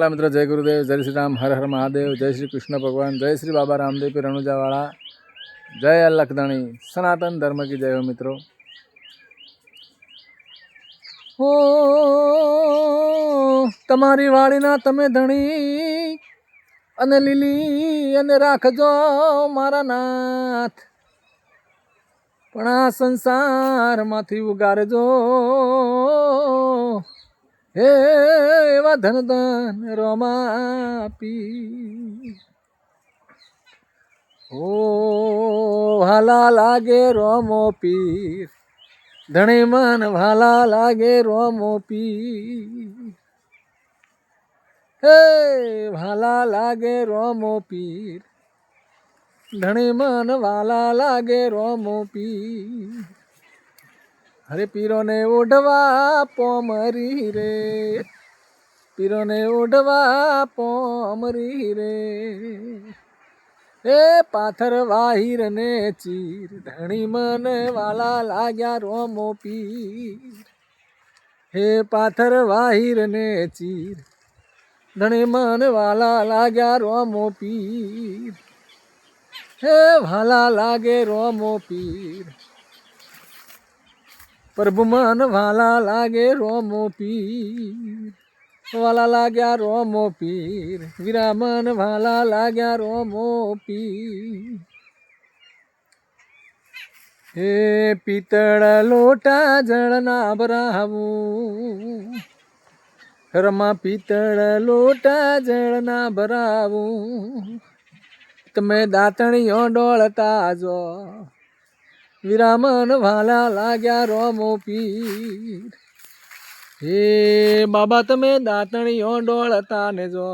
मित्रों, जय गुरुदेव, जय श्री राम, हर हर महादेव, जय श्री कृष्ण भगवान, जय श्री बाबा रामदेव पीर रनुजावाड़ा, जय अलखधणी, सनातन धर्म की जय हो मित्रों। ओ तमारी वाड़ीना तमे धणी अने लीली अने राखजो मारा नाथ, पण आ संसार माथी उगारजो हे एवा धन धन रोमापी। ओ भाला लागे रोमो पीर, धणी मन भाला लागे रोमो पीर, हे भाला लागे रोमो पीर, धणी मन भाला लागे रोमो पीर। हरे पीरो ने ओढ़वा पोमरी रे, पीरो ने ओढ़वा पोमरी रे, ए पाथर वाहिर ने चीर, धणी मन वाला लाग्या रोमो पीर, हे पाथर वाहिर ने चीर, धणी मन वाला लाग्या रोमो पीर, हे भाला लागे रोमो पीर, प्रभु मन वाला लागे रोमो पीर, वाला लाग्या रोमो पीर, वीरा मन वाला लाग्या रोमो पीर। हे पीतळ लोटा जळना भरावू, रमा पीतळ लोटा जळना भरावू, तमे दातणियो डोळता जो, वीरा मन वाला लाग्या रोमो पीर। हे बाबा तमे दातणियो डोळता ने जो,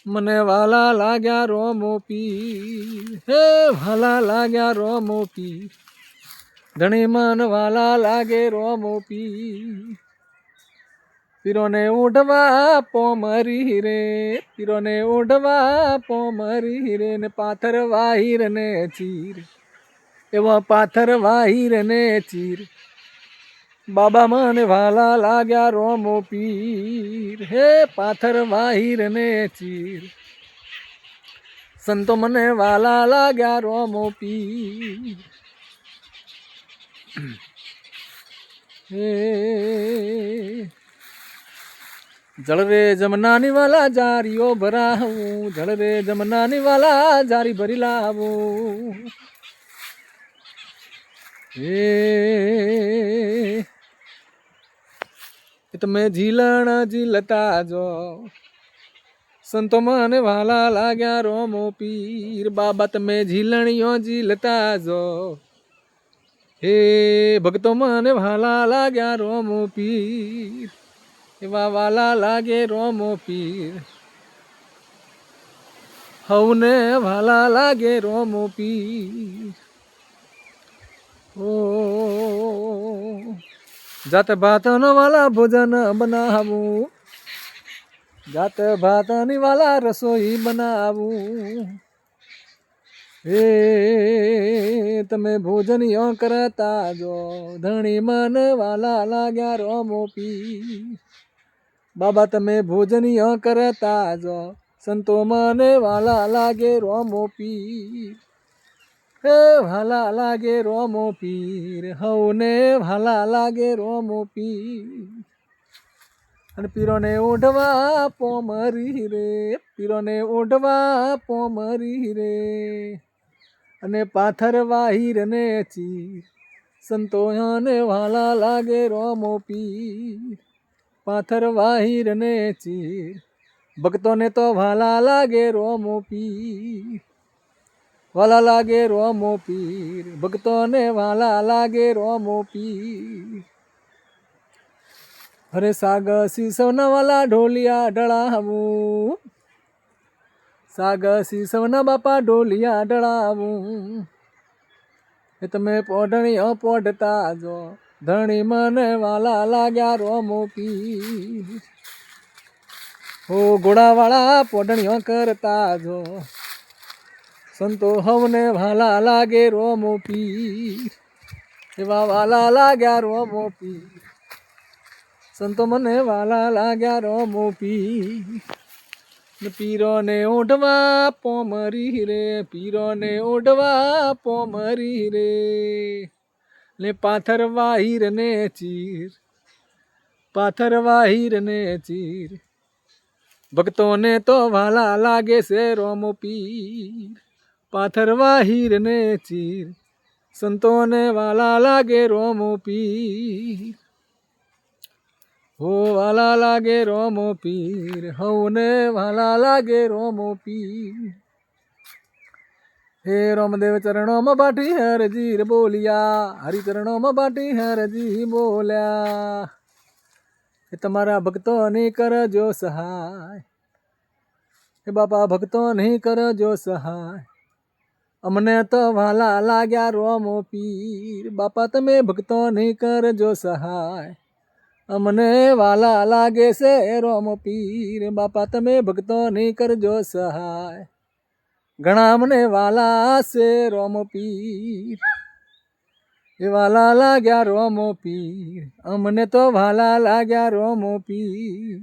मने वाला लाग्या रोमो पीर, हे वाला लाग्या रोमो पीर, धणी मन वाला लागे रोमो पीर। पीरो ने ओढ़वा पोमरी रे, पीरो ने ओढ़वा पोमरी रे, ने पाथर वाहिर ने चीर, एवा पाथर वाहिर ने चीर, बाबा मन वाला लाग्या रोमो पीर, हे पाथर वाहिर ने चीर, संतो मने वाला लाग्या रोमो पीर। हे जल रे जमनानी वाला जारियो भराऊं, जल रे जमनानी वाला जारी भरी लावू, हे तमे झीलण झीलता जो, संतो मन वाला लाग्या रोमो पीर, बाबा तमे झीलणियो झीलता जो, हे भक्तो मन वाला लाग्या रोमो पीर, एवा वाला लागे रोमो पीर, हवने वाला लागे रोमो पीर। ओ जात भातन वाला भोजन बनावू, जात भातनी वाला रसोई बनावू, हे तमे भोजन यो करता जो, धणी मन वाला लाग्या रोमो पीर, बाबा तमे भोजन यो करता जो, संतो मन वाला लागे रोमो पीर, हे भाला लागे रोमो पीर, हवने भाला लागे रोमो पीर। अने पीरो ने ओढ़वा पोमरी रे, पीरो ने ओढ़वा पोमरी रे, अने पाथर वाहिर ने चीर, संतो ने वाला लागे रोमो पीर, पाथर वाहिर ने चीर, भक्तों ने तो वाला लागे रोमो पीर, वाला लागे रोमो पीर, भक्तों ने वाला लागे रोमो पीर। हरे साग सीसवना वाला ढोलिया डळावू, साग सीसवना बापा ढोलिया डळावू, तमे पोढ़णियो पोढ़ता जो, धणी मन वाला लाग्या रोमो पीर, हो घोड़ा वाला पोढ़णियो करता जो, संतो हवने वाला लागे रोमो पीर, एवा वाला लाग्या रोमो पीर, સંતો મને વાલા લાગ્યા રોમો પીર. પીરો ને ઓઢવા પોમરી રે, પીરો ને ઓઢવા પોમરી રે, ને પાથરવા હીર ને ચીર, પાથરવા હીર ને ચીર. ભક્તોને તો વાલા લાગે છે રોમો પીર, પાથરવા હીર ને ચીર. સંતોને વાલા લાગે રોમો પીર, હો વાલા લાગે રોમો પીર, હવને વાલા લાગે રોમો પીર. હે રોમદેવ ચરણોમાં બાટી હરજી રે બોલ્યા, હરિચરણોમાં બાટી હરજી બોલ્યા. એ તમારા ભક્તોની કરજો સહાય, એ બાપા ભક્તોની કરજો સહાય. અમને તો વાલા લાગ્યા રોમો પીર, બાપા તમે ભક્તોની કરજો સહાય. અમને વાલા લાગે છે રોમો પીર, બાપા તમે ભક્તોની કરજો સહાય. ઘણા અમને વાલા છે રોમો પીર, એ વાલા લાગ્યા રોમો પીર. અમને તો વાલા લાગ્યા રોમો પીર.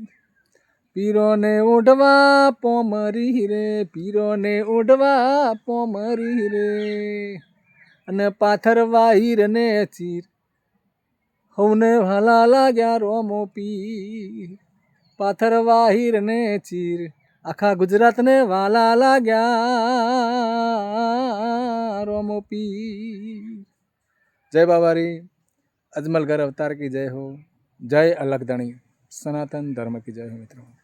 પીરોને ઓઢવા પોમરી રે, પીરોને ઓઢવા પોમરી રે, અને પાથરવા હીર ને ચીર. હવને વાલા લાગ્યા રોમો પીર, પાથરવા હીર ને ચીર. આખા ગુજરાતને વાલા લાગ્યા રોમો પીર. જય બાબારી, અજમલગર અવતાર की जय हो, जय अलग धणी, सनातन धर्म की जय हो मित्रों.